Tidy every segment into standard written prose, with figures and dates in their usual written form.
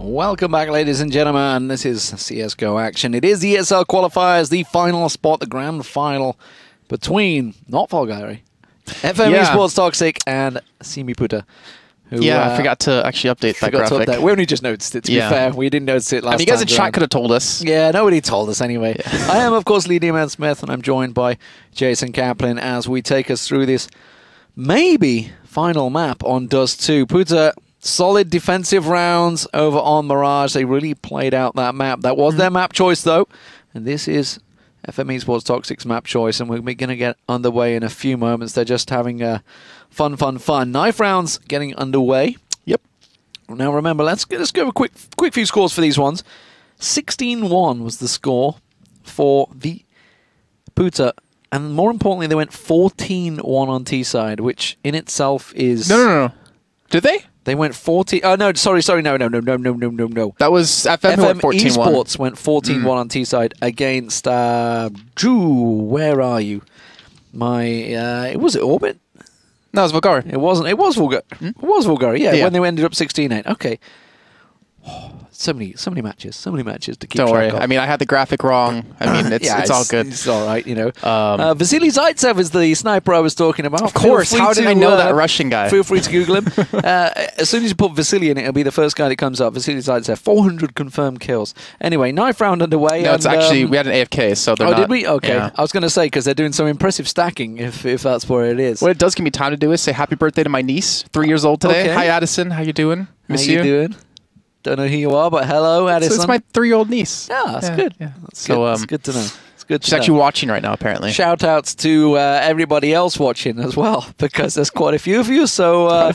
Welcome back, ladies and gentlemen. This is CSGO action. It is the ESL Qualifiers, the final spot, the grand final between, not Volgari, FM Esports TOXiC and Simiputa. I forgot to actually update that graphic. We only just noticed it, to be fair. We didn't notice it last time. You guys in chat could have told us. Yeah, nobody told us anyway. Yeah. I am, of course, Lee D-Man Smith, and I'm joined by Jason Kaplan as we take us through this maybe final map on Dust 2. Puta, solid defensive rounds over on Mirage. They really played out that map. That was their map choice, though. And this is FM Esports TOXiC's map choice, and we're going to get underway in a few moments. They're just having fun. Knife rounds getting underway. Yep. Now, remember, let's go a quick few scores for these ones. 16-1 was the score for the Puta. And more importantly, they went 14-1 on T-side, which in itself is... No. Did they? They went 14... Oh, no, sorry, no. That was FM 14-1. Esports went 14-1 on T-side against... where are you? Was it Orbit? No, it was Volgari. It wasn't. It was Volgari. It was Volgari, yeah, when they ended up 16-8. Okay. So many matches to keep Don't track worry. of. I mean, I had the graphic wrong. I mean, it's all good. It's all right, you know. Vasily Zaitsev is the sniper I was talking about. Of course. How did I know that Russian guy? Feel free to Google him. As soon as you put Vasily in it, it'll be the first guy that comes up. Vasily Zaitsev, 400 confirmed kills. Anyway, knife round underway. No, it's actually, we had an AFK, so they're not... Oh, did we? Okay. Yeah. I was going to say, because they're doing some impressive stacking, if that's where it is. What it does give me time to do is say happy birthday to my niece, 3 years old today. Okay. Hi, Addison. How you doing? Miss you. How you doing? Don't know who you are, but hello, Addison. It's my 3-year-old niece. Yeah, that's good. Yeah. That's good. It's good to know. It's good. She's actually watching right now, apparently. Shout outs to everybody else watching as well, because there's quite a few of you. So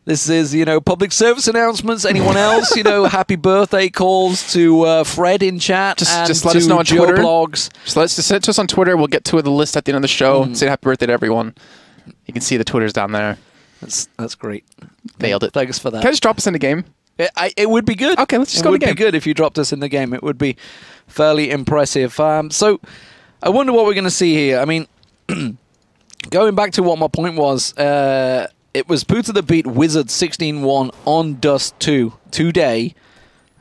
this is, public service announcements. Anyone else, happy birthday calls to Fred in chat. Just let us know on Twitter. Blogs. Just send it to us on Twitter. We'll get to the list at the end of the show. Say happy birthday to everyone. You can see the Twitters down there. That's great. Nailed it. Thanks for that. Can I just drop us in the game? It would be good. Okay, let's just go to the game. It would be good if you dropped us in the game. It would be fairly impressive. So I wonder what we're going to see here. I mean, going back to what my point was, it was Puta that beat Wizard 16-1 on Dust 2 today.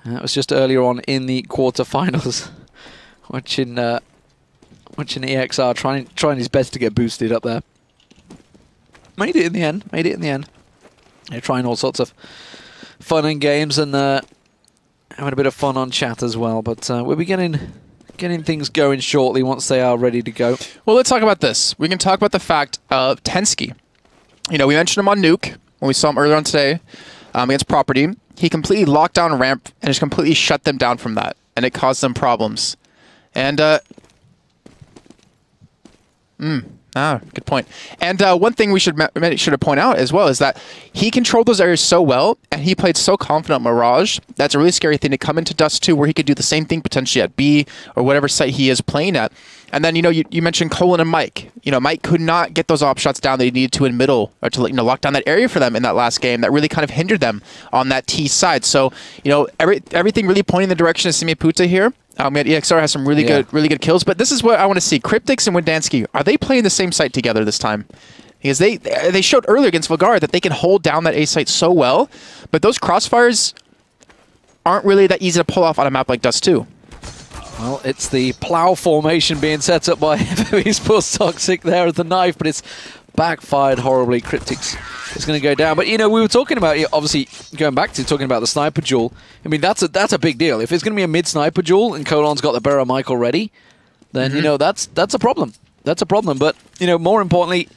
That was just earlier on in the quarterfinals. Watching EXR trying his best to get boosted up there. Made it in the end. They're trying all sorts of fun and games and having a bit of fun on chat as well. But we'll be getting things going shortly once they are ready to go. Well, let's talk about this. We can talk about the fact of Tensky. We mentioned him on Nuke when we saw him earlier on today against Property. He completely locked down ramp and just completely shut them down from that, and it caused them problems. And good point. And one thing we should point out as well is that he controlled those areas so well, and he played so confident on Mirage. That's a really scary thing to come into Dust 2, where he could do the same thing potentially at B or whatever site he is playing at. And then you mentioned Colin and Mike. Mike could not get those op shots down that he needed to in middle, or to lock down that area for them in that last game. That really kind of hindered them on that T side. So everything really pointing in the direction of Simiputa here. EXR has some really good kills, but this is what I want to see. Cryptix and Windansky, are they playing the same site together this time? Because they showed earlier against Volgari that they can hold down that A site so well, but those crossfires aren't really that easy to pull off on a map like Dust 2. Well, it's the plow formation being set up by FM Esports TOXiC there at the knife, but it's backfired horribly. Cryptix is going to go down. But, we were talking about, obviously, going back to talking about the sniper duel. I mean, that's a big deal. If it's going to be a mid-sniper duel and Colon's got the Barrow Mike already, then, that's a problem. That's a problem. But, more importantly,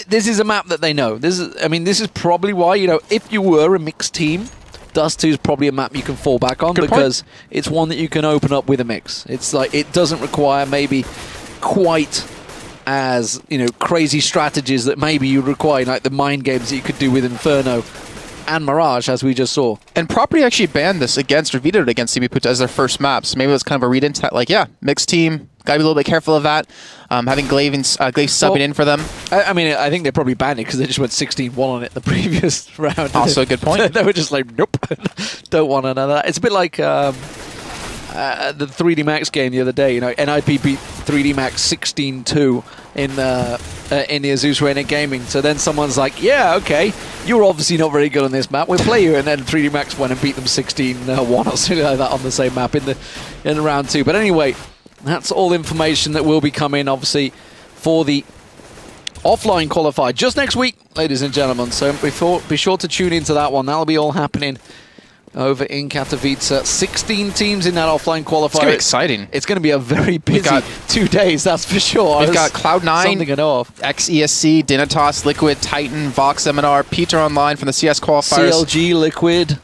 this is a map that they know. This is probably why, if you were a mixed team, Dust 2 is probably a map you can fall back on because it's one that you can open up with a mix. It's like, it doesn't require maybe quite as, crazy strategies that maybe you require, like the mind games that you could do with Inferno and Mirage, as we just saw. And Property actually banned this against, or vetoed it against Simiputa as their first map. So maybe it was kind of a read into that, like, mixed team, gotta be a little bit careful of that. Having Glaive subbing in for them. I mean, I think they probably banned it because they just went 16-1 on it the previous round. Also a good point. They were just like, nope, don't want another. It's a bit like the 3D Max game the other day. NIP beat 3D Max 16-2 in in the Azus Reign Gaming. So then someone's like, yeah, okay, you're obviously not very good on this map. We'll play you. And then 3D Max went and beat them 16-1 or something like that on the same map in round 2. But anyway, that's all information that will be coming, obviously, for the offline qualifier just next week, ladies and gentlemen. So be sure to tune into that one. That'll be all happening over in Katowice. 16 teams in that offline qualifier. It's going to be exciting. It's going to be a very busy 2 days, that's for sure. We've got Cloud9, something I know of. XESC, Dignitas, Liquid, Titan, Vox Seminar, Peter Online from the CS qualifiers. CLG, Liquid.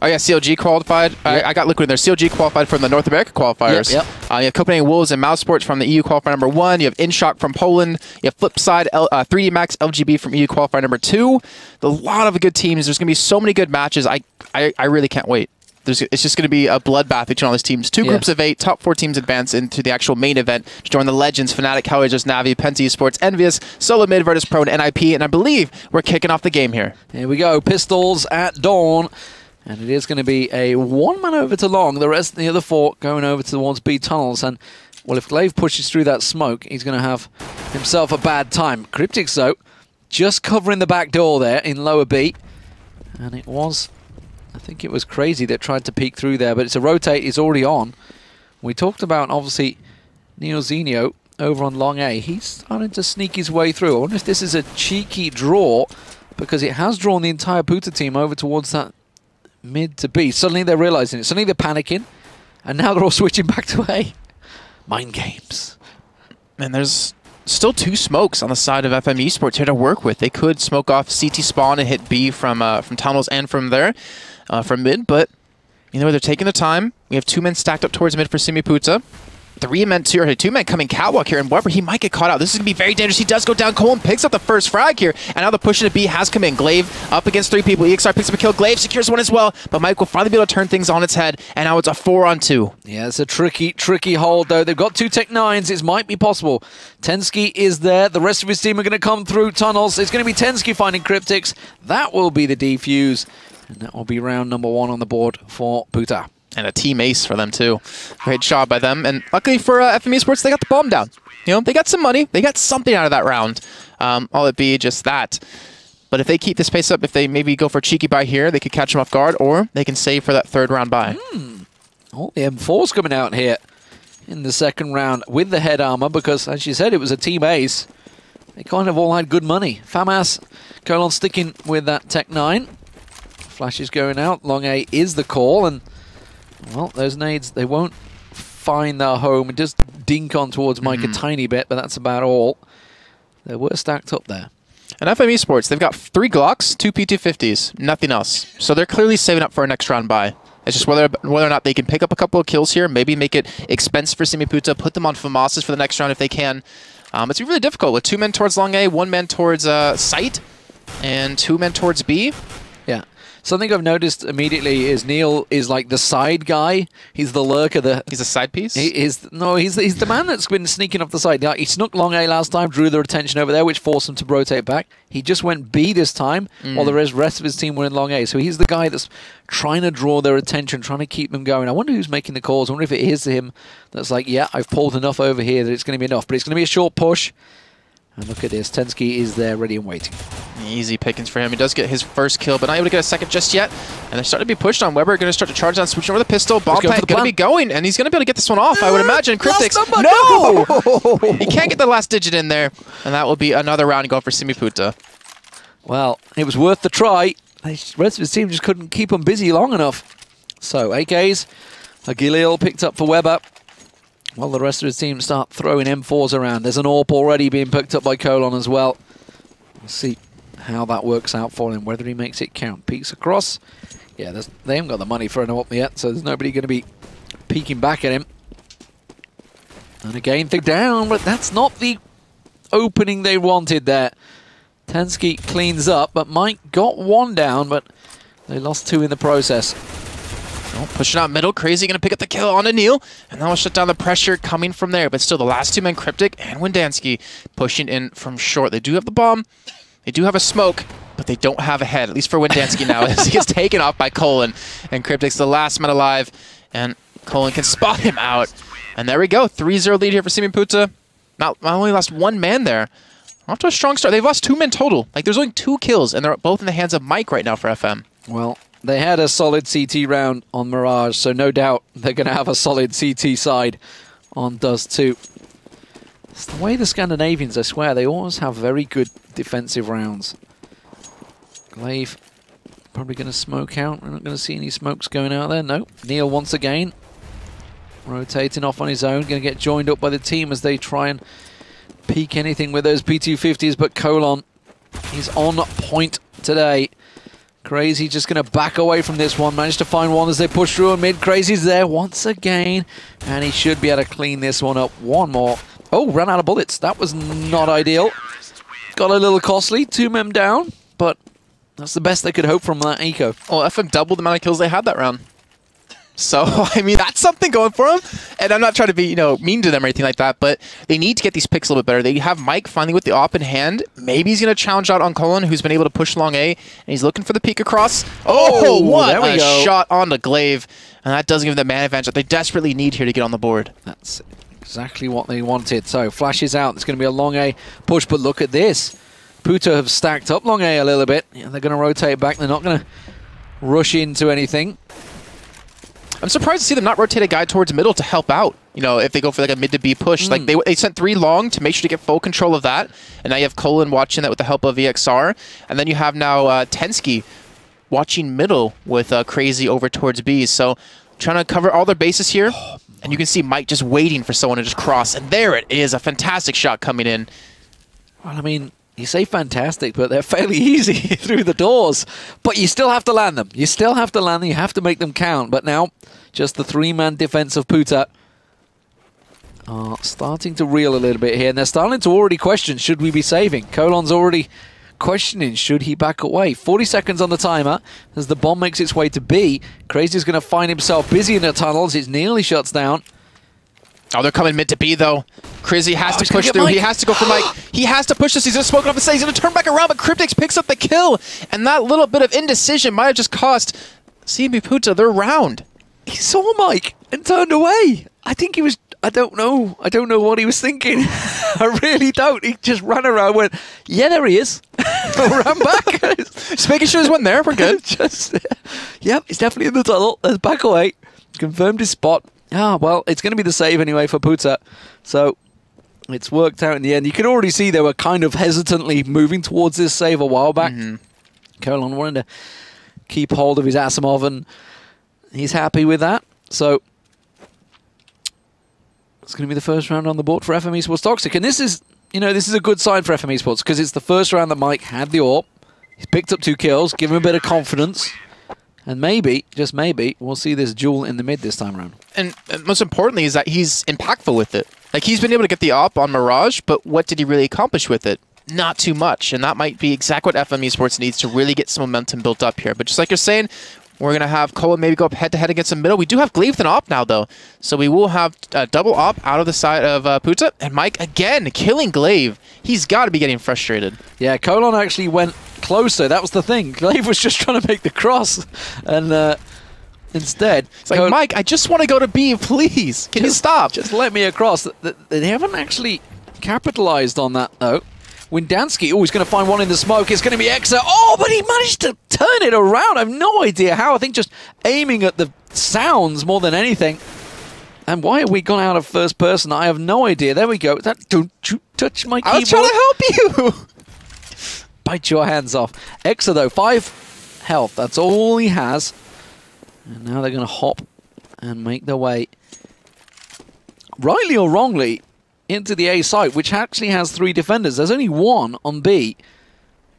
Oh yeah, CLG qualified. Yep. I got Liquid in there. CLG qualified from the North America qualifiers. Yep. You have Copenhagen Wolves and Mouse Sports from the EU qualifier #1. You have InShock from Poland. You have Flipside, 3D Max, LGB from EU qualifier #2. A lot of good teams. There's going to be so many good matches. I really can't wait. It's just going to be a bloodbath between all these teams. Two groups of 8. Top 4 teams advance into the actual main event to join the Legends, Fnatic, Hellraisers, Navi, Penta Esports, Envious, Solo Mid, Virtus Pro, and NIP. And I believe we're kicking off the game here. Here we go. Pistols at dawn. And it is going to be a 1-man over to long. The rest of the other 4 going over towards B tunnels. And, well, if Glaive pushes through that smoke, he's going to have himself a bad time. Cryptics, though, just covering the back door there in lower B. And it was, I think it was Crazy that tried to peek through there. But it's a rotate. He's already on. We talked about, obviously, Neozinio over on long A. He's starting to sneak his way through. I wonder if this is a cheeky draw, because it has drawn the entire Puta team over towards that mid to B. Suddenly they're realizing it. Suddenly they're panicking, and now they're all switching back to A. Mind games. And there's still 2 smokes on the side of FM Esports here to work with. They could smoke off CT spawn and hit B from tunnels and from there, from mid, but you know, they're taking the time. We have 2 men stacked up towards mid for Simiputa. 2 men coming catwalk here, and Weber, he might get caught out. This is going to be very dangerous. He does go down. Colin picks up the first frag here, and now the push into B has come in. Glaive up against 3 people. EXR picks up a kill. Glaive secures one as well, but Mike will finally be able to turn things on its head, and now it's a 4-on-2. Yeah, it's a tricky hold, though. They've got 2 Tech 9s. It might be possible. TOXiC is there. The rest of his team are going to come through tunnels. It's going to be TOXiC finding Cryptics. That will be the defuse, and that will be round number 1 on the board for Puta. And a team ace for them, too. Great job by them. And luckily for FM Esports, they got the bomb down. You know, they got some money. They got something out of that round. All it be just that. But if they keep this pace up, if they maybe go for a cheeky buy here, they could catch them off guard, or they can save for that 3rd round buy. Oh, the M4's coming out here in the 2nd round with the head armor, because, as you said, it was a team ace. They kind of all had good money. Famas, Colon sticking with that Tech 9. Flash is going out. Long A is the call, and well, those nades, they won't find their home. It does dink on towards Mike a tiny bit, but that's about all. They were stacked up there. And FM Esports, they've got 3 Glocks, 2 PT50s, nothing else. So they're clearly saving up for a next round buy. It's just whether or not they can pick up a couple of kills here, maybe make it expensive for Simiputa, put them on FAMASas for the next round if they can. It's really difficult with 2 men towards long A, 1 man towards site, and 2 men towards B. Yeah. Something I've noticed immediately is Neil is like the side guy. He's the lurker. He's a side piece? He's the man that's been sneaking off the side. He snuck long A last time, drew their attention over there, which forced him to rotate back. He just went B this time, while the rest of his team were in long A. So he's the guy that's trying to draw their attention, trying to keep them going. I wonder who's making the calls. I wonder if it is him that's like, yeah, I've pulled enough over here that it's going to be enough. But it's going to be a short push. And look at this. TOXiC is there ready and waiting. Easy pickings for him. He does get his first kill, but not able to get a second just yet. And they're starting to be pushed on. Weber going to start to charge down, switching over the pistol. Bomb plant going to be going, and he's going to be able to get this one off, I would imagine. Cryptics. No! He can't get the last digit in there, and that will be another round going for Simiputa. Well, it was worth the try. The rest of his team just couldn't keep him busy long enough. So, AKs, Agilil picked up for Weber. Well, the rest of his team start throwing M4s around. There's an AWP already being picked up by Colon as well. We'll see how that works out for him, whether he makes it count. Peeks across. Yeah, they haven't got the money for an AWP yet, so there's nobody going to be peeking back at him. And again, they're down, but that's not the opening they wanted there. TOXiC cleans up, but Mike got 1 down, but they lost 2 in the process. Oh, pushing out middle, Crazy going to pick up the kill on Neil, and that will shut down the pressure coming from there. But still, the last 2 men, Cryptic and Windansky, pushing in from short. They do have the bomb, they do have a smoke, but they don't have a head, at least for Windansky now, as he gets taken off by Colin. And Cryptic's the last man alive, and Colin can spot him out. And there we go, 3-0 lead here for Simiputa. Not only lost one man there. Off to a strong start. They've lost 2 men total. Like, there's only 2 kills, and they're both in the hands of Mike right now for FM. Well, they had a solid CT round on Mirage, so no doubt they're going to have a solid CT side on Dust 2. It's the way the Scandinavians, I swear, they always have very good defensive rounds. Glaive probably going to smoke out. We're not going to see any smokes going out there. No. Neil once again rotating off on his own. Going to get joined up by the team as they try and peek anything with those P250s. But Colon, he's on point today. Crazy just going to back away from this one. Managed to find one as they push through a mid. Crazy's there once again. And he should be able to clean this one up. One more. Oh, ran out of bullets. That was not ideal. Got a little costly. 2 men down. But that's the best they could hope from that eco. Well, FM doubled the amount of kills they had that round. So, I mean, that's something going for them. And I'm not trying to be, mean to them or anything like that, but they need to get these picks a little bit better. They have Mike finally with the op in hand. Maybe he's going to challenge out on Colin, who's been able to push long A, and he's looking for the peek across. Oh, what a shot on the Glaive. And that does give them the man advantage that they desperately need here to get on the board. That's exactly what they wanted. So, flashes out. It's going to be a long A push, but look at this. Puto have stacked up long A a little bit. Yeah, they're going to rotate back. They're not going to rush into anything. I'm surprised to see them not rotate a guy towards middle to help out. If they go for like a mid to B push. Like they sent 3 long to make sure to get full control of that. And now you have Colin watching that with the help of EXR. And then you have now TOXiC watching middle with Crazy over towards B. So trying to cover all their bases here. And you can see Mike just waiting for someone to just cross. And there it is, a fantastic shot coming in. Well, I mean, you say fantastic, but they're fairly easy through the doors. But you still have to land them. You still have to land them. You have to make them count. But now, just the 3-man defense of Puta are starting to reel a little bit here. And they're starting to already question, should we be saving? Colon's already questioning, should he back away? 40 seconds on the timer as the bomb makes its way to B. Crazy's going to find himself busy in the tunnels. It nearly shuts down. Oh, they're coming mid to B, though. Crazy has to push through. He has to go for Mike. He has to push this. He's going to smoke it off the side. He's going to turn back around, but Cryptix picks up the kill. And that little bit of indecision might have just cost CMB Puta their round. He saw Mike and turned away. I think he was... I don't know. I don't know what he was thinking. I really don't. He just ran around and went, yeah, there he is. Ran back. Just making sure there's one there. We're good. Yep, he's definitely in the tunnel. Let's back away. Confirmed his spot. Ah, well, it's going to be the save anyway for Puta. So it's worked out in the end. You can already see they were kind of hesitantly moving towards this save a while back. Colon wanted to keep hold of his Asimov, and he's happy with that. So it's going to be the first round on the board for FM Esports TOXiC. And this is, this is a good sign for FM Esports because it's the first round that Mike had the AWP. He's picked up 2 kills, give him a bit of confidence. And maybe, just maybe, we'll see this duel in the mid this time around. And most importantly is that he's impactful with it. Like, he's been able to get the op on Mirage, but what did he really accomplish with it? Not too much. And that might be exactly what FM Esports needs to really get some momentum built up here. But just like you're saying, we're going to have Cole maybe go up head-to-head against the middle. We do have Glaive with an op now, though. So we will have a double op out of the side of Puta. And Mike, again, killing Glaive. He's got to be getting frustrated. Yeah, Colon actually went closer. That was the thing. Glaive was just trying to make the cross. And instead... It's like, Mike, I just want to go to B, please. Can you stop? Just let me across. They haven't actually capitalized on that, though. Windansky, he's going to find one in the smoke. It's going to be Exa. Oh, but he managed to turn it around. I have no idea how. I think just aiming at the sounds more than anything. And why have we gone out of first person? I have no idea. There we go. Don't you touch my keyboard. I was trying to help you. Bite your hands off. Exa, though, 5 health. That's all he has. And now they're going to hop and make their way, rightly or wrongly, into the A site, which actually has 3 defenders. There's only 1 on B.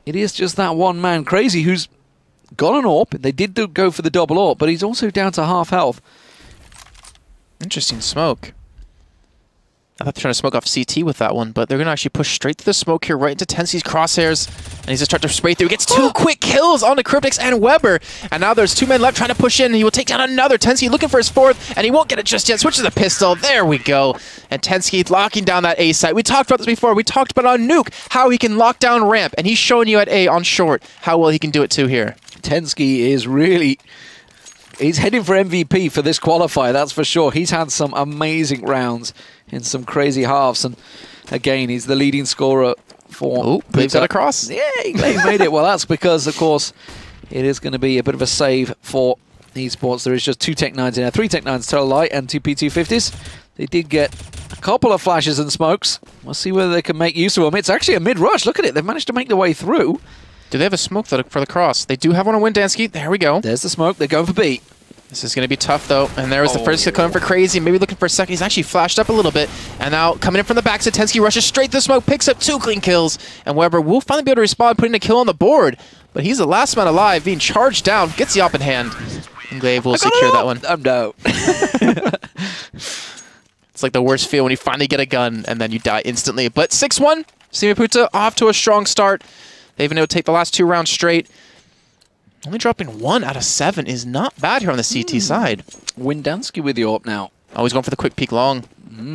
It is just that one man, Crazy, who's got an AWP. They did go for the double AWP, but he's also down to half health. Interesting smoke. I thought they were trying to smoke off CT with that one, but they're going to actually push straight to the smoke here, right into TOXic's crosshairs. And he's going to start to spray through. He gets 2 quick kills onto Cryptix and Weber. And now there's 2 men left trying to push in. He will take down another. TOXiC looking for his 4th, and he won't get it just yet. Switches the pistol. There we go. And TOXiC locking down that A site. We talked about this before. We talked about on Nuke, how he can lock down ramp. And he's showing you at A on short how well he can do it too here. TOXiC is really... He's heading for MVP for this qualifier, that's for sure. He's had some amazing rounds in some crazy halves, and again, he's the leading scorer for... Oh, Glave's got a cross. Yeah, Glaive made it. Well, that's because, of course, it is going to be a bit of a save for esports. There is just 2 Tech-9s in there. 3 Tech-9s, Tell a Lie, and 2 P250s. They did get a couple of flashes and smokes. We'll see whether they can make use of them. It's actually a mid-rush. Look at it. They've managed to make their way through. Do they have a smoke for the cross? They do have one on Windansky. There we go. There's the smoke. They're going for B. This is going to be tough, though. And there was the first kill coming for Crazy. Maybe looking for a second. He's actually flashed up a little bit. And now coming in from the back, TOXiC rushes straight to the smoke, picks up 2 clean kills. And Weber will finally be able to respond, putting a kill on the board. But he's the last man alive, being charged down, gets the op in hand. And Glaive will secure that one. No. It's like the worst feel when you finally get a gun and then you die instantly. But 6-1, Simiputa off to a strong start. They've been able to take the last 2 rounds straight. Only dropping 1 out of 7 is not bad here on the CT side. Windansky with the AWP now. Always going for the quick peek long.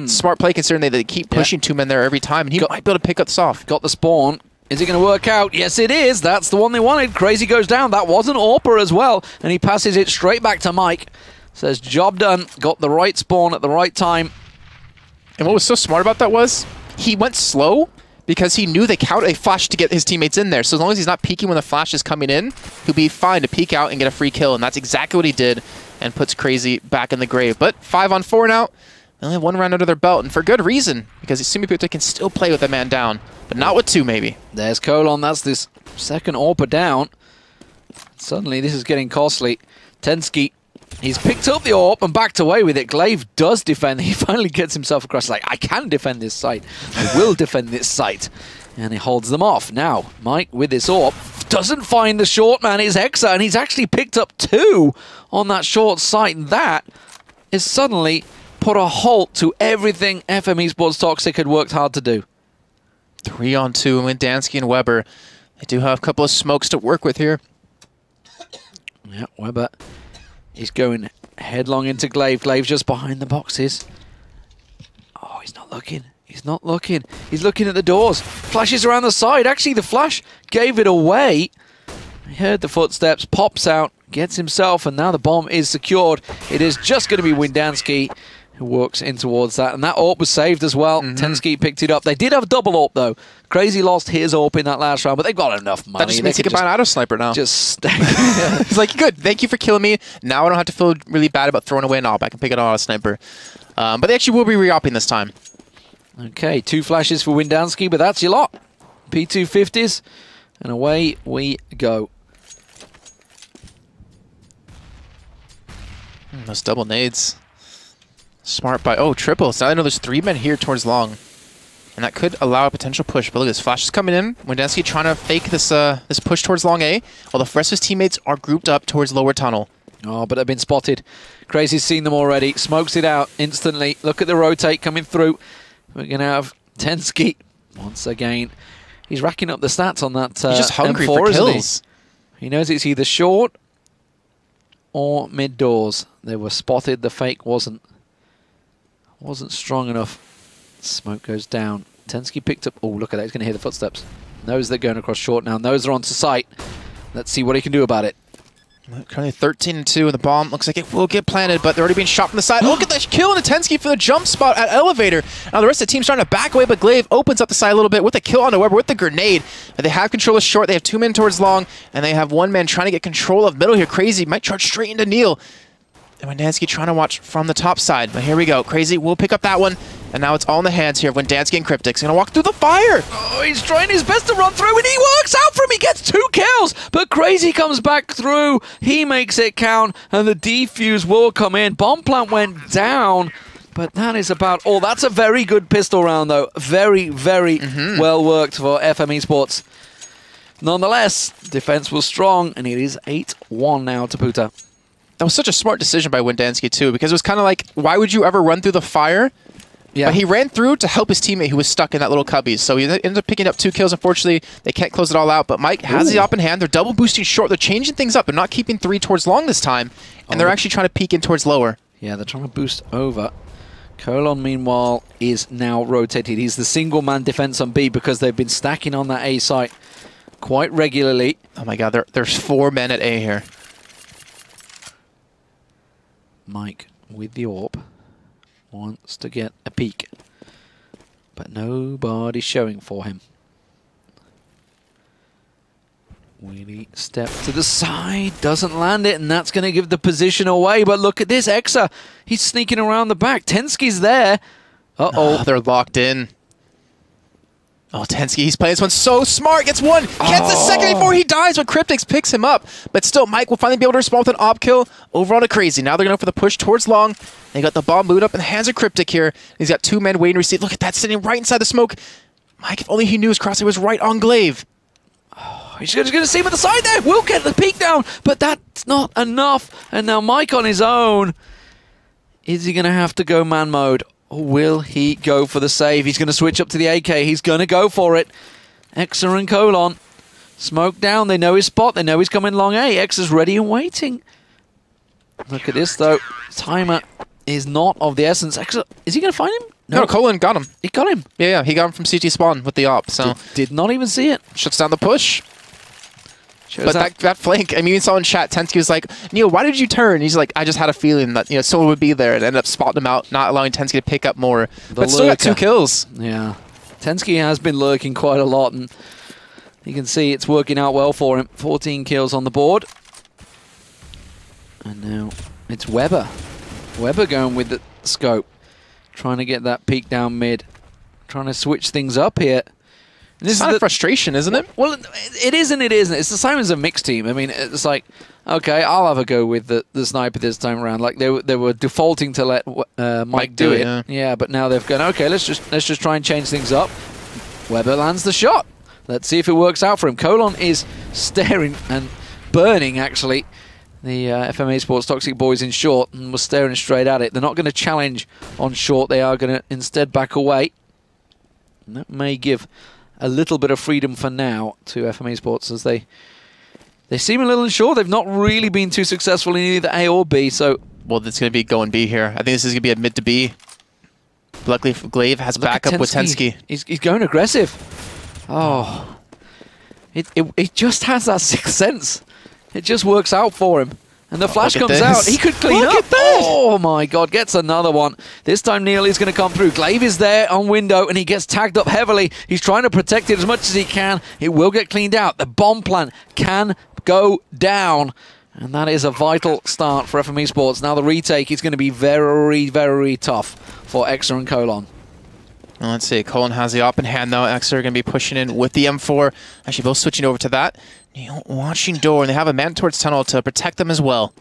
Smart play considering they keep pushing 2 men there every time, and he might be able to pick up this off. Got the spawn. Is it going to work out? Yes, it is. That's the one they wanted. Crazy goes down. That was an AWPer as well, and he passes it straight back to Mike. Says, job done. Got the right spawn at the right time. And what was so smart about that was he went slow because he knew they counted a flash to get his teammates in there. So as long as he's not peeking when the flash is coming in, he'll be fine to peek out and get a free kill. And that's exactly what he did and puts Crazy back in the grave. But 5-on-4 now. They only have 1 round under their belt, and for good reason, because Simiputa can still play with a man down, but not with 2 maybe. There's Colon. That's this second AWPer down. Suddenly this is getting costly. TOXiC, he's picked up the AWP and backed away with it. Glaive does defend. He finally gets himself across like, I can defend this site. I will defend this site. And he holds them off. Now, Mike with this AWP doesn't find the short man, is Hexa, and he's actually picked up 2 on that short site. And that is suddenly put a halt to everything FM Esports TOXiC had worked hard to do. 3-on-2 with Windansky and Weber. They do have a couple of smokes to work with here. Yeah, Weber is going headlong into Glaive. Glaive just behind the boxes. Oh, he's not looking. He's not looking. He's looking at the doors. Flashes around the side. Actually, the flash gave it away. He heard the footsteps, pops out, gets himself, and now the bomb is secured. It is just going to be Windansky who works in towards that. And that AWP was saved as well. TOXiC picked it up. They did have a double AWP, though. Crazy lost his AWP in that last round, but they've got enough money. That just means he can buy an auto sniper now. Just He's like, good, thank you for killing me. Now I don't have to feel really bad about throwing away an AWP. I can pick an auto sniper. But they actually will be re-opping this time. Okay, 2 flashes for Windansky, but that's your lot. P250s, and away we go. Those double nades. Smart by, oh, triples. Now I know there's 3 men here towards long. And that could allow a potential push. But look, this flash is coming in. Windansky trying to fake this this push towards long A, while the rest of his teammates are grouped up towards lower tunnel. Oh, but they've been spotted. Crazy's seen them already. Smokes it out instantly. Look at the rotate coming through. We're going to have TOXiC once again. He's racking up the stats on that He's just hungry M4, for isn't kills. He knows it's either short or mid doors. They were spotted. The fake wasn't strong enough. Smoke goes down. TOXiC picked up... Oh, look at that. He's going to hear the footsteps. Knows they're going across short now. Knows they're onto site. Let's see what he can do about it. Currently 13-2, and the bomb looks like it will get planted, but they're already being shot from the side. Look at that kill in TOXiC for the jump spot at Elevator. Now the rest of the team's trying to back away, but Glaive opens up the side a little bit with a kill onto Weber with the grenade. But they have control of short. They have 2 men towards long, and they have 1 man trying to get control of middle here. Crazy might charge straight into Neil. And Windansky trying to watch from the top side. But here we go. Crazy will pick up that one. And now it's all in the hands here of Windansky and Cryptic. He's going to walk through the fire. Oh, he's trying his best to run through, and he works out for him. He gets 2 kills, but Crazy comes back through. He makes it count, and the defuse will come in. Bomb plant went down, but that is about all. That's a very good pistol round, though. Very, very well worked for FM Esports. Nonetheless, defense was strong, and it is 8-1 now to Puta. That was such a smart decision by Windansky, too, because it was kind of like, why would you ever run through the fire? Yeah. But he ran through to help his teammate who was stuck in that little cubby. So he ended up picking up 2 kills. Unfortunately, they can't close it all out. But Mike has the op in hand. They're double boosting short. They're changing things up. They're not keeping 3 towards long this time. And they're actually trying to peek in towards lower. Yeah, they're trying to boost over. Colon, meanwhile, is now rotated. He's the single-man defense on B because they've been stacking on that A site quite regularly. Oh my god, there's 4 men at A here. Mike with the AWP wants to get a peek. but nobody's showing for him. Wheelie step to the side, doesn't land it, and that's going to give the position away. But look at this, Exa. He's sneaking around the back. TOXiC's there. Uh-oh. They're locked in. Oh, TOXiC, he's playing this one so smart. Gets one. Gets the second before he dies when Cryptix picks him up. But still, Mike will finally be able to respond with an op kill over on a Crazy. Now they're going to go for the push towards long. They got the bomb moved up in the hands of Cryptic here. He's got 2 men waiting to receive. Look at that, sitting right inside the smoke. Mike, if only he knew his crosshair was right on Glaive. He's just going to see him at the side there. Will get the peek down, but that's not enough. And now Mike on his own. Is he going to have to go man mode? Or will he go for the save? He's going to switch up to the AK. He's going to go for it. Exa and Colon. Smoke down. They know his spot. They know he's coming long A. Exa's ready and waiting. Look at this, though. Timer is not of the essence. Exa, is he going to find him? No, Colin got him. He got him. Yeah, he got him from CT spawn with the op. So did not even see it. Shuts down the push. Shows but that flank, I mean, we saw in chat, TOXiC was like, Neil, why did you turn? He's like, I just had a feeling that someone would be there, and ended up spotting him out, not allowing TOXiC to pick up more. But still got 2 kills. Yeah. TOXiC has been lurking quite a lot, and you can see it's working out well for him. 14 kills on the board. And now it's Weber. Weber going with the scope. Trying to get that peek down mid. Trying to switch things up here. This is frustration, isn't it? Well, it is and it isn't. It's the same as a mixed team. I mean, it's like, okay, I'll have a go with the sniper this time around. Like they were defaulting to let Mike do it. Yeah, but now they've gone, okay, let's just try and change things up. Weber lands the shot. Let's see if it works out for him. Colon is staring and burning, actually, the FMA Sports TOXiC boys in short, and was staring straight at it. They're not going to challenge on short. They are going to instead back away. And that may give a little bit of freedom for now to FMA Sports, as they seem a little unsure. They've not really been too successful in either A or B, so... Well, it's going to be going B here. I think this is going to be a mid to B. Luckily, Glaive has backup with TOXiC. He's going aggressive. Oh. It just has that sixth sense. It just works out for him. And the flash comes out. He could clean up. Oh my god, gets another one. This time Neil is going to come through. Glaive is there on window, and he gets tagged up heavily. He's trying to protect it as much as he can. It will get cleaned out. The bomb plant can go down. And that is a vital start for FME Sports. Now the retake is going to be very, very tough for Exa and Colon. Well, let's see. Colon has the op in hand, though. Exa are going to be pushing in with the M4. Actually, both switching over to that. Neil watching door, and they have a man towards tunnel to protect them as well.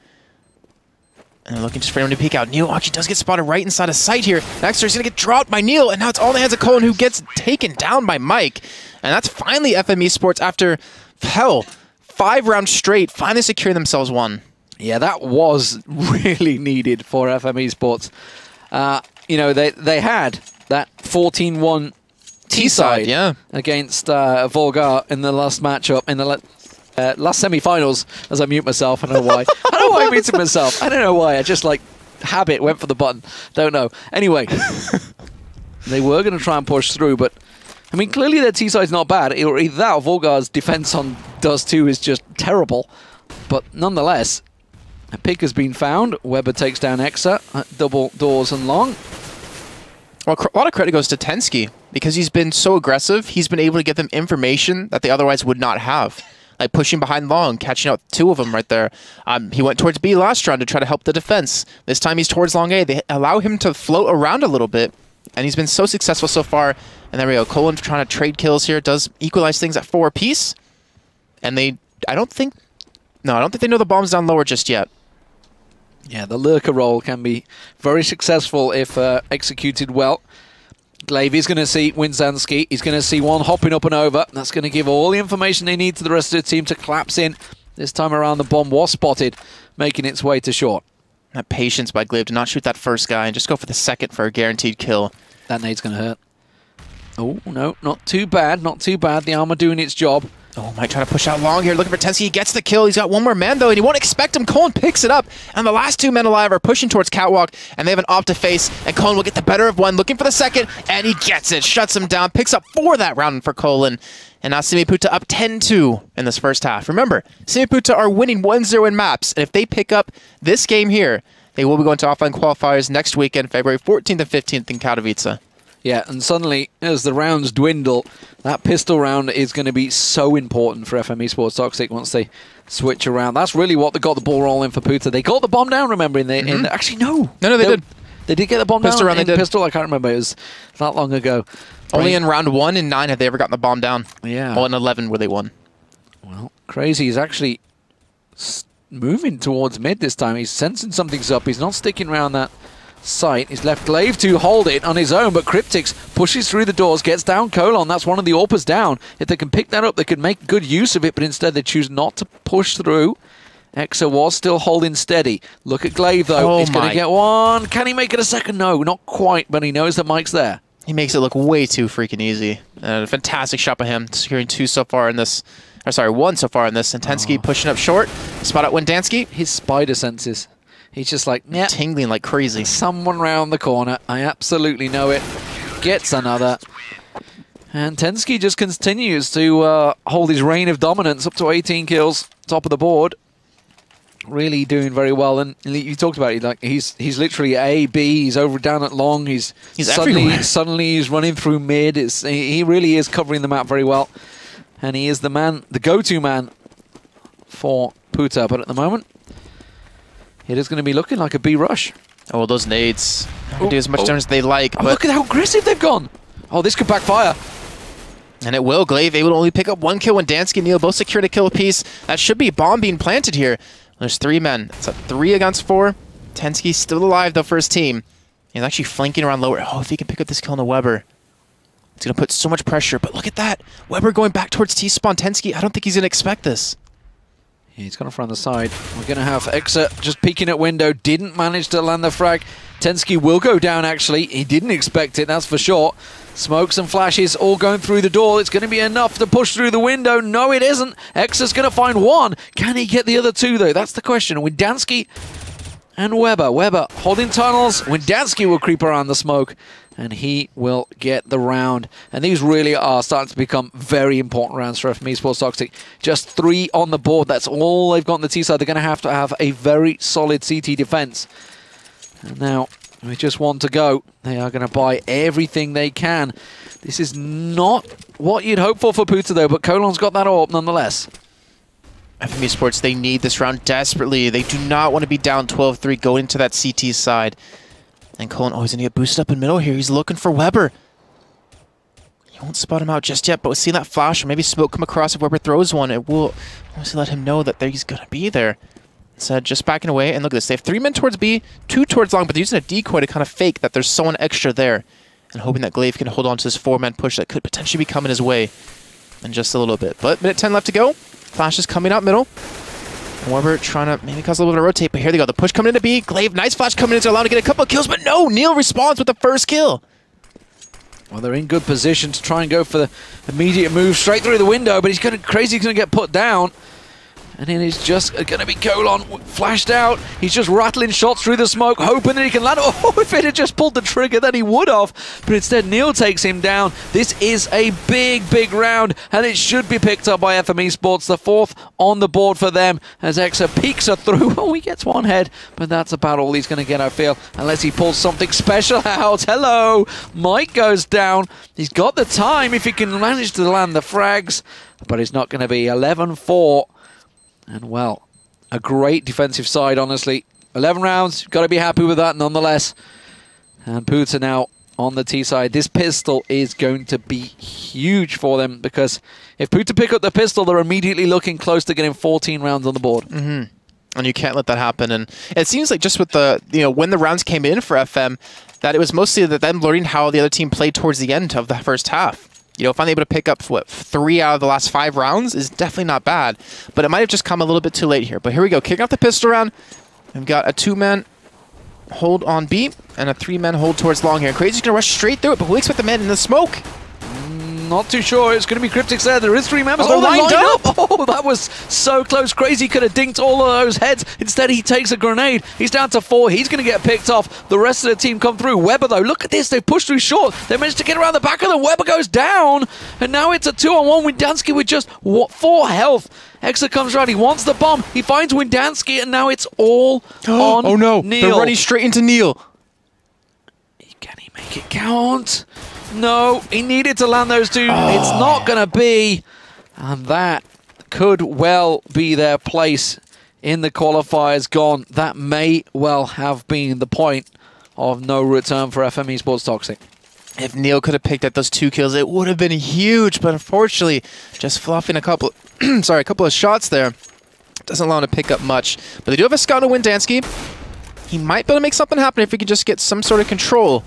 And they're looking just for him to peek out. Neil actually does get spotted right inside of sight here. Exa is going to get dropped by Neil, and now it's all in the hands of Colon, who gets taken down by Mike. And that's finally FME Sports after, hell, 5 rounds straight, finally securing themselves one. Yeah, that was really needed for FME Sports. You know, they had that 14-1 T-side against Volgar in the last matchup, in the last semi-finals, as I mute myself. I don't know why. I don't know why I muted myself. I don't know why. I just, like, habit went for the button. Don't know. Anyway, they were going to try and push through, but, I mean, clearly their T-side's not bad. Either that or Volgar's defense on Dust 2 is just terrible. But nonetheless, a pick has been found. Weber takes down Exa at double doors and long. Well, a lot of credit goes to TOXiC, because he's been so aggressive. He's been able to get them information that they otherwise would not have. Like pushing behind long, catching out 2 of them right there. He went towards B last round to try to help the defense. This time he's towards long A. They allow him to float around a little bit, and he's been so successful so far. And there we go. Colon trying to trade kills here. Does equalize things at 4 apiece. And I don't think they know the bomb's down lower just yet. Yeah, the lurker role can be very successful if executed well. Glaive is going to see Winsanski. He's going to see one hopping up and over. That's going to give all the information they need to the rest of the team to collapse in. This time around, the bomb was spotted, making its way to short. That patience by Glaive to not shoot that first guy and just go for the second for a guaranteed kill. That nade's going to hurt. Oh, no, not too bad. Not too bad. The armor doing its job. Oh, might try to push out long here, looking for TOXiC. He gets the kill. He's got 1 more man, though, and he won't expect him. Colon picks it up, and the last 2 men alive are pushing towards Catwalk, and they have an op to face, and Colon will get the better of 1, looking for the second, and he gets it. Shuts him down, picks up 4 that round for Colon, and now Simiputa up 10-2 in this first half. Remember, Simiputa are winning 1-0 in maps, and if they pick up this game here, they will be going to offline qualifiers next weekend, February 14th and 15th in Katowice. Yeah, and suddenly, as the rounds dwindle, that pistol round is going to be so important for FME Sports TOXiC once they switch around. That's really what got the ball rolling for Puta. They got the bomb down, remember? Actually, no. No, they did. They did get the bomb Pistol down round, in pistol. I can't remember. It was that long ago. Only in round 1 and 9 have they ever gotten the bomb down. Yeah. Well, in 11 where they won. Well, Crazy is actually moving towards mid this time. He's sensing something's up. He's not sticking around that site. He's left Glaive to hold it on his own, but Cryptix pushes through the doors, gets down Colon. That's one of the AWPers down. If they can pick that up, they could make good use of it, but instead they choose not to push through. Exa was still holding steady. Look at Glaive, though. He's going to get one. Can he make it a second? No, not quite, but he knows that Mike's there. He makes it look way too freaking easy. A fantastic shot by him, securing 2 so far in this. Or sorry, 1 so far in this. Intensky pushing up short. Spot out Wendansky. His spider senses. He's just like, yeah, tingling like crazy. Someone round the corner. I absolutely know it. Gets another. And Tensky just continues to hold his reign of dominance up to 18 kills, top of the board. Really doing very well. And you talked about it, like he's literally A, B, he's over down at long, he's suddenly he's running through mid. He really is covering the map very well. And he is the man, the go-to man for Puta. But at the moment, it is going to be looking like a B rush. Oh, well, those nades do as much damage as they like. But look at how aggressive they've gone. Oh, this could backfire. And it will. Glaive able to only pick up 1 kill when Dansky and Neil both secured a kill apiece. That should be a bomb being planted here. There's 3 men. It's a 3 against 4. Tensky's still alive, though, for his team. He's actually flanking around lower. Oh, if he can pick up this kill on the Weber. It's going to put so much pressure. But look at that. Weber going back towards T-spawn. Tensky, I don't think he's going to expect this. Yeah, he's gone from the side. We're going to have Exa just peeking at window. Didn't manage to land the frag. Tensky will go down, actually. He didn't expect it, that's for sure. Smokes and flashes all going through the door. It's going to be enough to push through the window. No, it isn't. Exa's going to find 1. Can he get the other 2, though? That's the question. Wendansky and Weber. Weber holding tunnels. Wendansky will creep around the smoke, and he will get the round. And these really are starting to become very important rounds for FME Sports TOXiC. Just 3 on the board. That's all they've got on the T side. They're going to have a very solid CT defense. And now, with just 1 to go, they are going to buy everything they can. This is not what you'd hope for Puta, though, but Colon's got that AWP nonetheless. FME Sports, they need this round desperately. They do not want to be down 12-3 going into that CT side. And Colon, oh, he's going to get boosted up in middle here. He's looking for Weber. He won't spot him out just yet, but we'll see that flash, or maybe smoke come across if Weber throws one. It will obviously let him know that he's going to be there. Instead, just backing away, and look at this. They have 3 men towards B, 2 towards long, but they're using a decoy to kind of fake that there's someone extra there, and hoping that Glaive can hold on to this 4-man push that could potentially be coming his way in just a little bit. But minute 10 left to go. Flash is coming out middle. And Weber trying to maybe cause a little bit of rotate, but here they go. The push coming into B. Glaive, nice flash coming in to allow him to get a couple of kills, but no! Neil responds with the first kill. Well, they're in good position to try and go for the immediate move straight through the window, but Crazy's going to get put down. And it is just going to be Colon flashed out. He's just rattling shots through the smoke, hoping that he can land. Oh, if it had just pulled the trigger, then he would have. But instead, Neil takes him down. This is a big, big round, and it should be picked up by FME Sports. The 4th on the board for them as Exa peeks her through. Oh, he gets 1 head, but that's about all he's going to get, I feel, unless he pulls something special out. Hello! Mike goes down. He's got the time if he can manage to land the frags, but it's not going to be 11-4. And, well, a great defensive side, honestly. 11 rounds, got to be happy with that nonetheless. And Puta now on the T side. This pistol is going to be huge for them, because if Puta pick up the pistol, they're immediately looking close to getting 14 rounds on the board. And you can't let that happen. And it seems like just with the, when the rounds came in for FM, that it was mostly them learning how the other team played towards the end of the first half. Finally able to pick up, 3 out of the last 5 rounds is definitely not bad. But it might have just come a little bit too late here. But here we go. Kicking off the pistol round. We've got a 2-man hold on B and a 3-man hold towards long here. Crazy's going to rush straight through it, but who expect the men in the smoke? Not too sure. It's going to be Cryptix there. There is 3 members. Oh, they're lined up! Oh, that was so close. Crazy could have dinked all of those heads. Instead, he takes a grenade. He's down to 4. He's going to get picked off. The rest of the team come through. Weber, though, look at this. They've pushed through short. They managed to get around the back of them. Weber goes down. And now it's a 2-on-1. Wendansky with just 4 health. Exa comes around. He wants the bomb. He finds Wendansky, and now it's all on Oh, no. Neil. They're running straight into Neil. Can he make it count? No, he needed to land those two. Oh. It's not going to be. And that could well be their place in the qualifiers gone. That may well have been the point of no return for FM Esports TOXiC. If Neil could have picked up those 2 kills, it would have been huge. But unfortunately, just fluffing a couple, sorry, a couple of shots there doesn't allow him to pick up much. But they do have a scout to Windansky. He might be able to make something happen if he could just get some sort of control.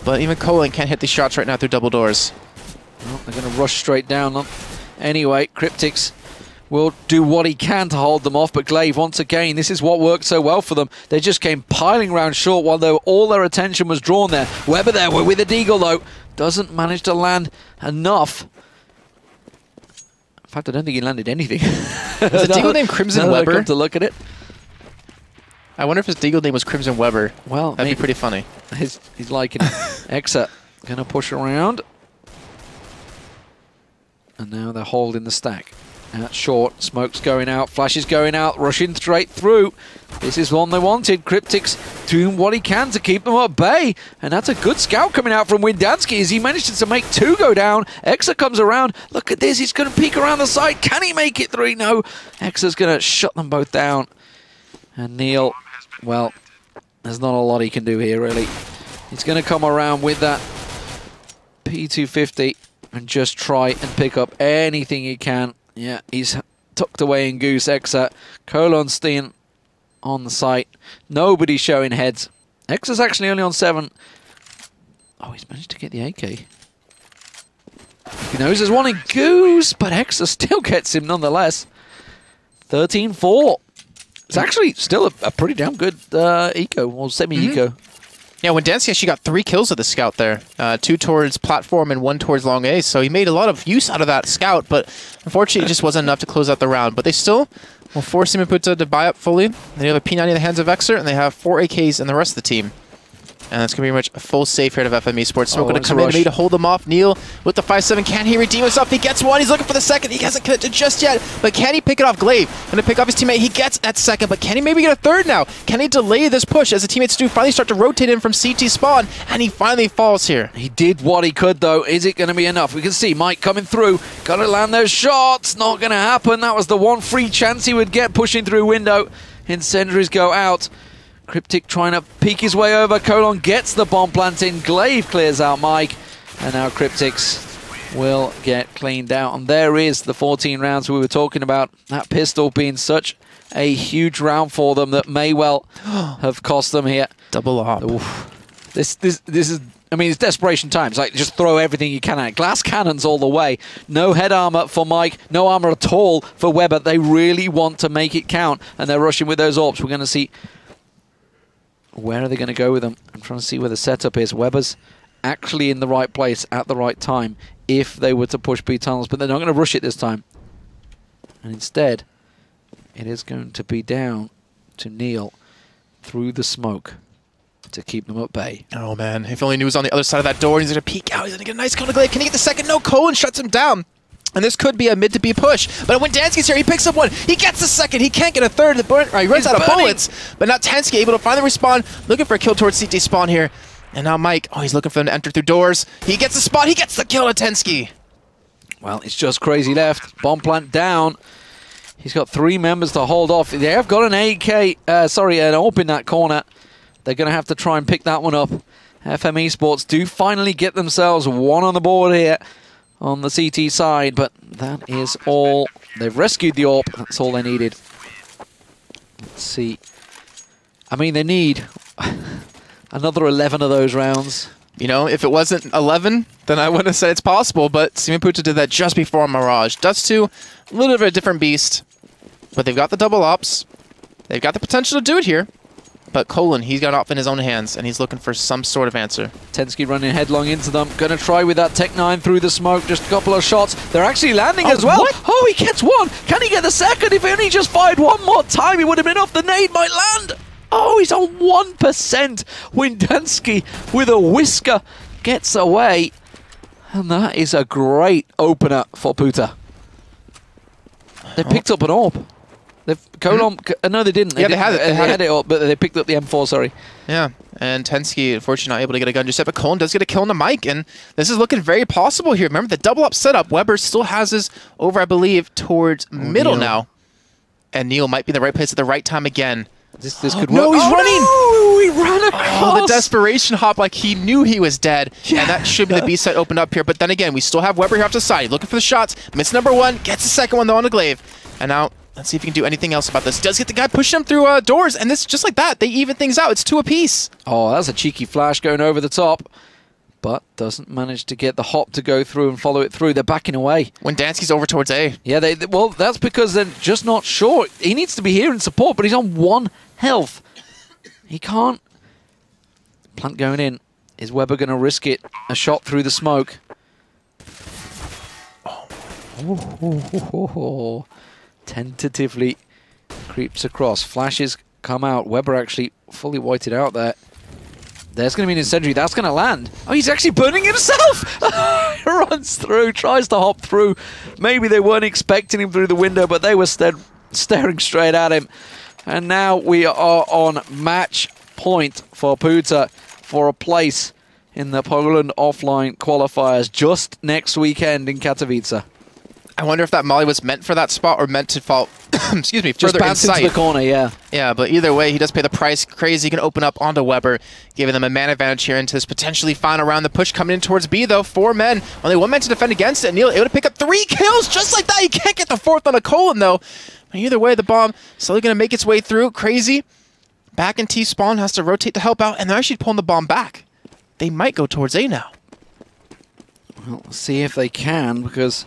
But even Colin can't hit these shots right now through double doors. Well, they're going to rush straight down them. Anyway, Cryptix will do what he can to hold them off, but Glaive, once again, this is what worked so well for them. They just came piling around short while all their attention was drawn there. Weber there with a deagle, though. Doesn't manage to land enough. In fact, I don't think he landed anything. Is the deagle name Crimson Weber? Come to look at it. I wonder if his deagle name was Crimson Weber. Well, that'd be pretty funny. He's liking it. Exa gonna push around. And now they're holding the stack. At short, smoke's going out, flash is going out, rushing straight through. This is one they wanted. Cryptix doing what he can to keep them at bay. And that's a good scout coming out from Windansky as he manages to make 2 go down. Exa comes around. Look at this, he's going to peek around the side. Can he make it 3? No. Exa's going to shut them both down. And Neil, well, there's not a lot he can do here, really. He's going to come around with that P250 and just try and pick up anything he can. Yeah, he's tucked away in Goose. Exa. Kolonstein on the site. Nobody showing heads. Exa's actually only on 7. Oh, he's managed to get the AK. He knows there's one in Goose, but Exa still gets him nonetheless. 13-4. It's actually still a pretty damn good eco, or semi-eco. Yeah, Windansky actually got 3 kills with the scout there. 2 towards platform and 1 towards long A, so he made a lot of use out of that scout, but unfortunately it just wasn't enough to close out the round. But they still will force him to buy up fully. They have a P90 in the hands of Exer, and they have 4 AKs in the rest of the team. And that's going to be pretty much a full safe here of FM Esports. Smoke going to come in maybe to hold them off. Neil with the 5-7. Can he redeem himself? He gets 1. He's looking for the second. He hasn't connected just yet. But can he pick it off? Glaive going to pick off his teammate. He gets that second. But can he maybe get a third now? Can he delay this push as the teammates do finally start to rotate in from CT spawn? And he finally falls here. He did what he could, though. Is it going to be enough? We can see Mike coming through. Got to land those shots. Not going to happen. That was the one free chance he would get pushing through window. Incendiaries go out. Cryptic trying to peek his way over. Colon gets the bomb plant in. Glaive clears out Mike. And now Cryptix will get cleaned out. And there is the 14 rounds we were talking about. That pistol being such a huge round for them that may well have cost them here. Double up. Oof. This is, I mean, it's desperation times. Like, just throw everything you can at it. Glass cannons all the way. No head armor for Mike. No armor at all for Weber. They really want to make it count. And they're rushing with those AWPs. We're going to see... Where are they going to go with them? I'm trying to see where the setup is. Weber's actually in the right place at the right time if they were to push B tunnels, but they're not going to rush it this time. And instead, it is going to be down to Neil through the smoke to keep them at bay. Oh, man. If only he was on the other side of that door, he's going to peek out. He's going to get a nice counter glaive. Can he get the second? No, Colin shuts him down. And this could be a mid to B push. But when Dansky's here, he picks up 1. He gets the second. He can't get a third. He runs out of bullets. But now Tansky able to finally respawn. Looking for a kill towards CT spawn here. And now Mike, oh, he's looking for them to enter through doors. He gets the spot. He gets the kill to Tansky. Well, it's just crazy left. Bomb plant down. He's got 3 members to hold off. They have got an AK, an AWP in that corner. They're going to have to try and pick that one up. FM Esports do finally get themselves 1 on the board here on the CT side, but that is all. They've rescued the AWP. That's all they needed. Let's see. I mean, they need another 11 of those rounds. You know, if it wasn't 11, then I wouldn't have said it's possible, but Simaputa did that just before Mirage. Dust2, a little bit of a different beast, but they've got the double ops. They've got the potential to do it here. But Colin, he's got off in his own hands, and he's looking for some sort of answer. Tensky running headlong into them. Going to try with that Tech 9 through the smoke. Just a couple of shots. They're actually landing as well. What? Oh, he gets 1. Can he get the second? If he only just fired 1 more time, he would have been off. The nade might land. Oh, he's on 1%. Windansky with a whisker gets away. And that is a great opener for Puta. They picked up an AWP. Colon, no, they didn't. They had it. They had it up, but they picked up the M4, sorry. Yeah, and TOXiC, unfortunately, not able to get a gun just yet, but Colin does get a kill on the mic, and this is looking very possible here. Remember, the double-up setup, Weber still has his over, I believe, towards middle now. And Neil might be in the right place at the right time again. This could work. No, he's running! No, he ran across! Oh, the desperation hop, like he knew he was dead. Yeah. And that should be the B side opened up here. But then again, we still have Weber here off to the side. Looking for the shots. Missed number one. Gets the second one, though, on the glaive. And now, let's see if he can do anything else about this. Does get the guy pushing him through doors. And this, just like that, they even things out. It's 2 apiece. Oh, that's a cheeky flash going over the top. But doesn't manage to get the hop to go through and follow it through. They're backing away. Wendanski's over towards A. Yeah, well, that's because they're just not sure. He needs to be here in support, but he's on 1 health. He can't. Plant going in. Is Weber going to risk it? A shot through the smoke. Oh. Tentatively creeps across. Flashes come out. Weber actually fully whited out there. There's going to be an incendiary. That's going to land. Oh, he's actually burning himself! Runs through, tries to hop through. Maybe they weren't expecting him through the window, but they were staring straight at him. And now we are on match point for Puta for a place in the Poland offline qualifiers just next weekend in Katowice. I wonder if that molly was meant for that spot or meant to fall, excuse me, just further inside. into the corner, yeah. Yeah, but either way, he does pay the price. Crazy can open up onto Weber, giving them a man advantage here into this potentially final round. The push coming in towards B, though. 4 men. Only 1 man to defend against it. Neil able to pick up 3 kills just like that. He can't get the 4th on a Colin, though. Either way, the bomb slowly going to make its way through. Crazy. Back in T-spawn, has to rotate to help out, and they're actually pulling the bomb back. They might go towards A now. Well, let's see if they can, because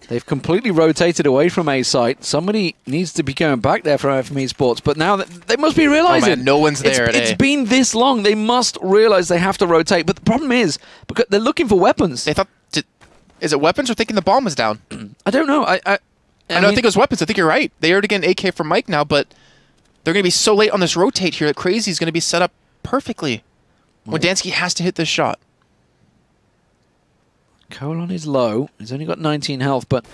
they've completely rotated away from A site. Somebody needs to be going back there from FME Sports, but now they must be realizing. Oh man, no one's there. It's been this long. They must realize they have to rotate. But the problem is, because they're looking for weapons. They thought, is it weapons or thinking the bomb was down? I don't know. I don't think it was weapons. I think you're right. They already get an AK from Mike now, but they're going to be so late on this rotate here that Crazy's going to be set up perfectly. Wendanski has to hit this shot. Colon is low. He's only got 19 health, but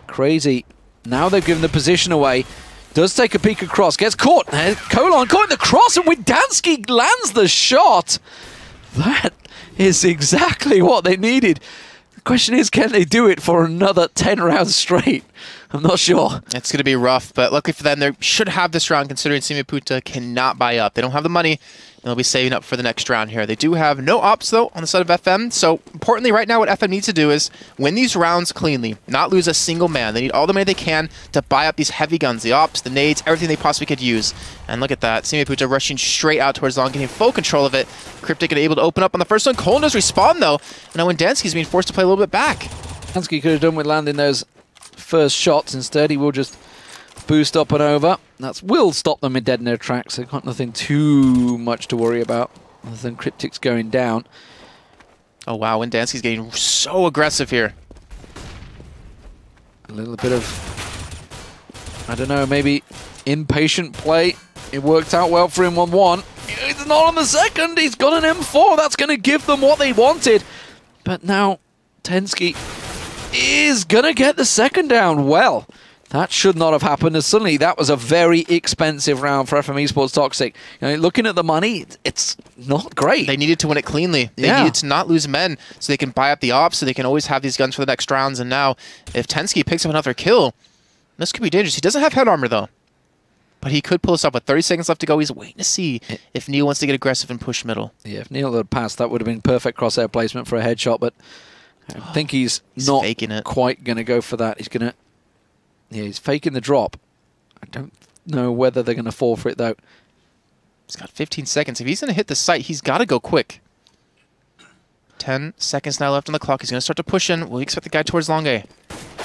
Crazy, now they've given the position away. Does take a peek across. Gets caught. Colon caught in the cross, and Wendanski lands the shot. That is exactly what they needed. The question is, can they do it for another 10 rounds straight? I'm not sure. It's going to be rough, but luckily for them, they should have this round, considering Simi Puta cannot buy up. They don't have the money, and they'll be saving up for the next round here. They do have no ops, though, on the side of FM. So, importantly, right now, what FM needs to do is win these rounds cleanly, not lose a single man. They need all the money they can to buy up these heavy guns, the ops, the nades, everything they possibly could use. And look at that. Simi Puta rushing straight out towards long, getting full control of it. Cryptic and able to open up on the first one. Colin does respawn, though. And now Wendanski's being forced to play a little bit back. Wendanski could have done with landing those first shots. Instead, he will just boost up and over. That will stop them in dead in their tracks. They've got nothing too much to worry about other than Cryptic's going down. Oh wow, Wendanski's getting so aggressive here. A little bit of, I don't know, maybe impatient play. It worked out well for him on 1. He's not on the second. He's got an M4. That's going to give them what they wanted. But now TOXiC is going to get the second down. Well, that should not have happened, as suddenly that was a very expensive round for FME Sports TOXiC. You know, looking at the money, it's not great. They needed to win it cleanly. They needed to not lose men so they can buy up the ops, so they can always have these guns for the next rounds. And now, if TOXiC picks up another kill, this could be dangerous. He doesn't have head armor, though. But he could pull us up with 30 seconds left to go. He's waiting to see if Neil wants to get aggressive and push middle. Yeah, if Neil had passed, that would have been perfect crosshair placement for a headshot, but I think he's not faking it. Quite going to go for that. He's going to... Yeah, he's faking the drop. I don't know whether they're going to fall for it, though. He's got 15 seconds. If he's going to hit the site, he's got to go quick. 10 seconds now left on the clock. He's going to start to push in. We'll expect the guy towards long A.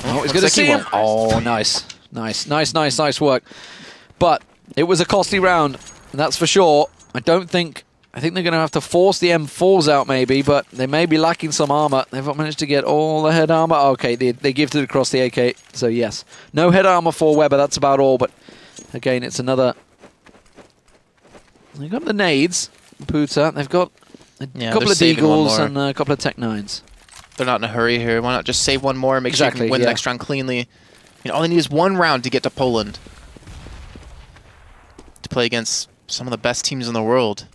Oh, he's going to see him. Oh, nice. Nice work. But it was a costly round, that's for sure. I think they're going to have to force the M4s out maybe, but they may be lacking some armor. They've not managed to get all the head armor. Okay, they gifted across the AK, so yes. No head armor for Weber, that's about all, but again, it's another... They've got the nades, Puta. They've got a couple of Deagles and a couple of Tech 9s. They're not in a hurry here. Why not just save one more and make sure you can win the next round cleanly? You know, all they need is one round to get to Poland. play against some of the best teams in the world.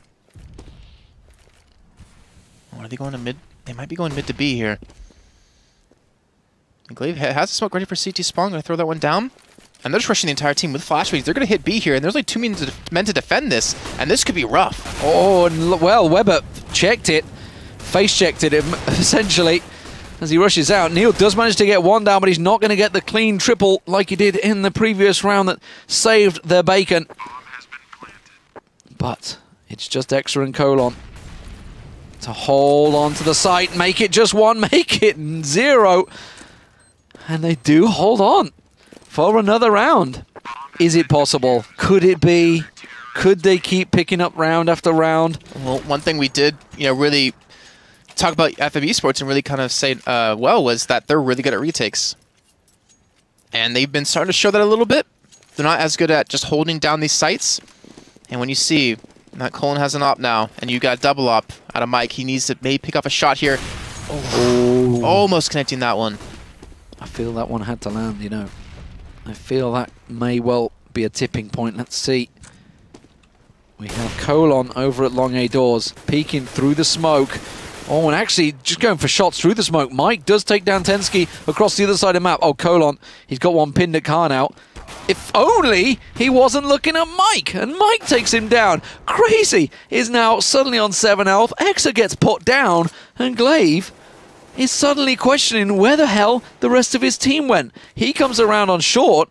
Are they going to mid? They might be going mid to B here. Glaive has the smoke ready for CT spawn. Going to throw that one down. And they're just rushing the entire team with flash waves. They're going to hit B here, and there's like 2 men to defend this, and this could be rough. Oh, and well, Weber checked it. Face-checked it, essentially, as he rushes out. Neil does manage to get one down, but he's not going to get the clean triple like he did in the previous round that saved their bacon. But it's just Exa and Colon to hold on to the site, make it just 1, make it 0. And they do hold on for another round. Is it possible? Could it be? Could they keep picking up round after round? Well, one thing we did, really talk about FM Esports and really kind of say was that they're really good at retakes. And they've been starting to show that a little bit. They're not as good at just holding down these sites. And when you see that Colin has an op now, and you got a double op out of Mike, he needs to maybe pick up a shot here. Oh, almost connecting that one. I feel that one had to land, I feel that may well be a tipping point. Let's see. We have Colon over at Long A doors, peeking through the smoke. Oh, and actually just going for shots through the smoke. Mike does take down Tensky across the other side of the map. Oh, Colon, he's got one pinned at Khan out. If only he wasn't looking at Mike, and Mike takes him down. Crazy is now suddenly on 7 health. Exa gets put down, and Glaive is suddenly questioning where the hell the rest of his team went. He comes around on short,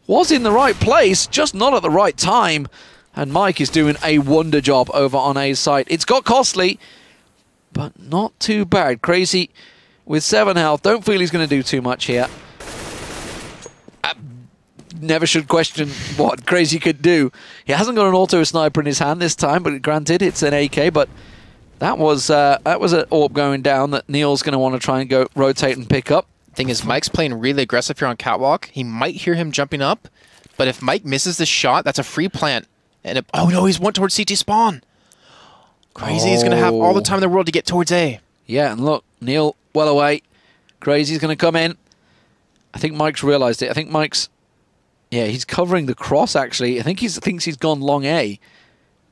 was in the right place, just not at the right time. And Mike is doing a wonder job over on A's side. It's got costly, but not too bad. Crazy with 7 health. Don't feel he's going to do too much here. Never should question what Crazy could do. He hasn't got an auto sniper in his hand this time, but granted, it's an AK. But that was an AWP going down that Neil's going to want to try and go rotate and pick up. Thing is, Mike's playing really aggressive here on Catwalk. He might hear him jumping up, but if Mike misses the shot, that's a free plant. And oh no, he's went towards CT spawn. Crazy is going to have all the time in the world to get towards A. Yeah, and look, Neil well away. Crazy's going to come in. I think Mike's realized it. I think Mike's... Yeah, he's covering the cross, actually. I think he thinks he's gone long A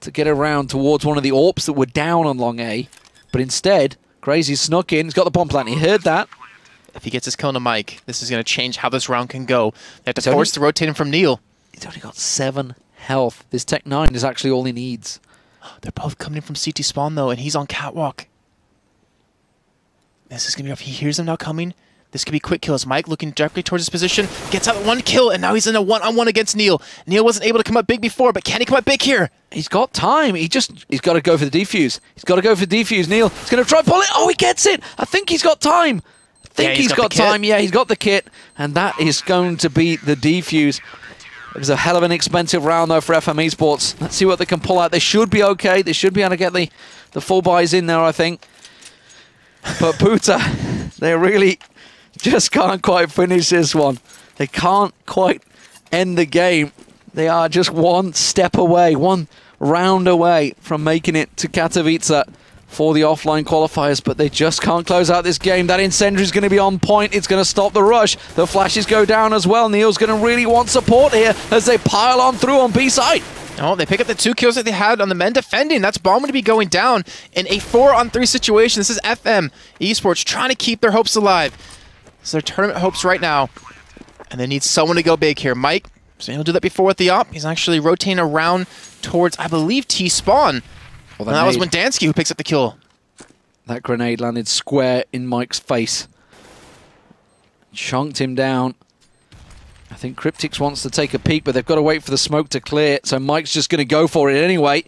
to get around towards one of the AWPs that were down on long A. But instead, Crazy snuck in. He's got the bomb plant. He heard that. If he gets his kill to Mike, this is going to change how this round can go. They have to force the rotate him from Neil. He's only got 7 health. This Tech 9 is actually all he needs. They're both coming in from CT spawn, though, and he's on Catwalk. This is going to be rough. He hears them now coming. This could be quick kills. Mike looking directly towards his position. Gets out 1 kill, and now he's in a 1-on-1 against Neil. Neil wasn't able to come up big before, but can he come up big here? He's got time. He's got to go for the defuse. He's got to go for the defuse. Neil is going to try pull it. Oh, he gets it. I think he's got time. I think he's got time. Yeah, he's got the kit, and that is going to be the defuse. It was a hell of an expensive round, though, for FM Esports. Let's see what they can pull out. They should be okay. They should be able to get the full buys in there, I think. But Puta, they really just can't quite finish this one. They can't quite end the game. They are just one step away, one round away from making it to Katowice for the offline qualifiers, but they just can't close out this game. That incendiary is going to be on point. It's going to stop the rush. The flashes go down as well. Neil's going to really want support here as they pile on through on B side. Oh, they pick up the 2 kills that they had on the men defending. That's bomb going to be going down in a 4-on-3 situation. This is FM Esports trying to keep their hopes alive. It's their tournament hopes right now, and they need someone to go big here. Mike, so he'll do that before with the op. He's actually rotating around towards, I believe, T-spawn. Well, and that was when Dansky who picks up the kill. That grenade landed square in Mike's face. Chunked him down. I think Cryptix wants to take a peek, but they've got to wait for the smoke to clear, so Mike's just going to go for it anyway.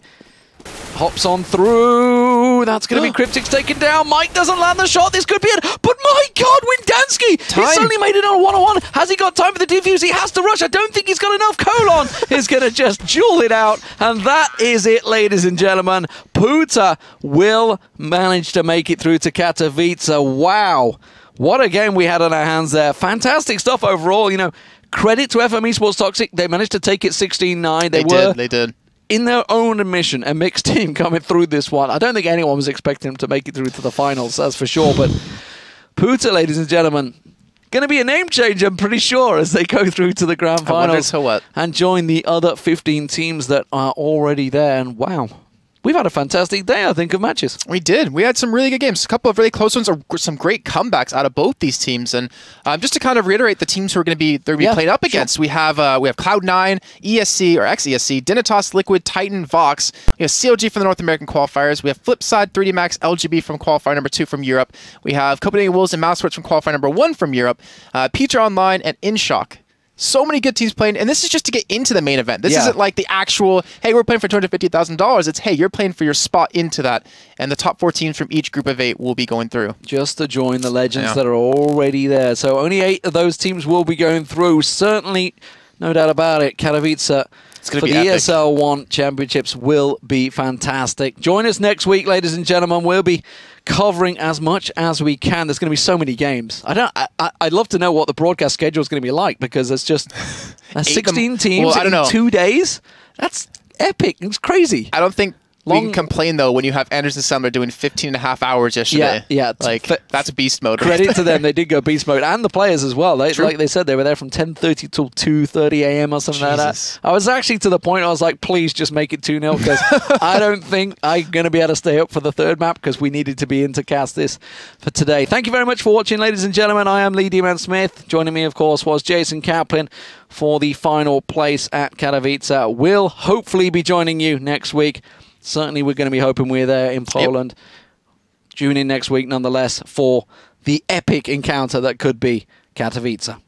Hops on through. That's going to be Cryptix taken down. Mike doesn't land the shot. This could be it. But my God, Windansky! He's suddenly made it on a 1-on-1. Has he got time for the defuse? He has to rush. I don't think he's got enough. Colon is going to just jewel it out. And that is it, ladies and gentlemen. Puta will manage to make it through to Katowice. Wow. What a game we had on our hands there. Fantastic stuff overall. You know, credit to FM Esports TOXiC. They managed to take it 16-9. They did. In their own admission, a mixed team coming through this one. I don't think anyone was expecting them to make it through to the finals, that's for sure. But Puta, ladies and gentlemen, going to be a name change, I'm pretty sure, as they go through to the grand finals and join the other 15 teams that are already there. And wow, we've had a fantastic day, I think, of matches. We did. We had some really good games. A couple of really close ones, or some great comebacks out of both these teams. And just to kind of reiterate the teams who are going to be played up against, we have Cloud9, ESC or ex-ESC, Dignitas, Liquid, Titan, Vox. We have CLG from the North American qualifiers. We have Flipside, 3D Max, LGB from qualifier number 2 from Europe. We have Copenhagen Wolves and Mousewitch from qualifier number 1 from Europe. Peter Online and InShock. So many good teams playing, and this is just to get into the main event. This isn't like the actual, hey, we're playing for $250,000. It's, hey, you're playing for your spot into that, and the top 4 teams from each group of 8 will be going through. Just to join the legends that are already there. So only 8 of those teams will be going through. Certainly, no doubt about it, Katowice for the ESL One Championships will be fantastic. Join us next week, ladies and gentlemen. We'll be covering as much as we can. There's going to be so many games. I'd love to know what the broadcast schedule is going to be like, because it's just 16 teams in 2 days. That's epic. It's crazy. I don't think we can complain, though, when you have Anderson Summer doing 15.5 hours yesterday. Yeah. Like, that's beast mode. Credit to them. They did go beast mode. And the players as well. Like they said, they were there from 10:30 till 2:30 a.m. or something like that. I was actually to the point I was like, please just make it 2-0, because I don't think I'm going to be able to stay up for the third map, because we needed to be in to cast this for today. Thank you very much for watching, ladies and gentlemen. I am Lee D-Man Smith. Joining me, of course, was Jason Kaplan for the final place at Katowice. We'll hopefully be joining you next week. Certainly, we're going to be hoping we're there in Poland. Tune in next week, nonetheless, for the epic encounter that could be Katowice.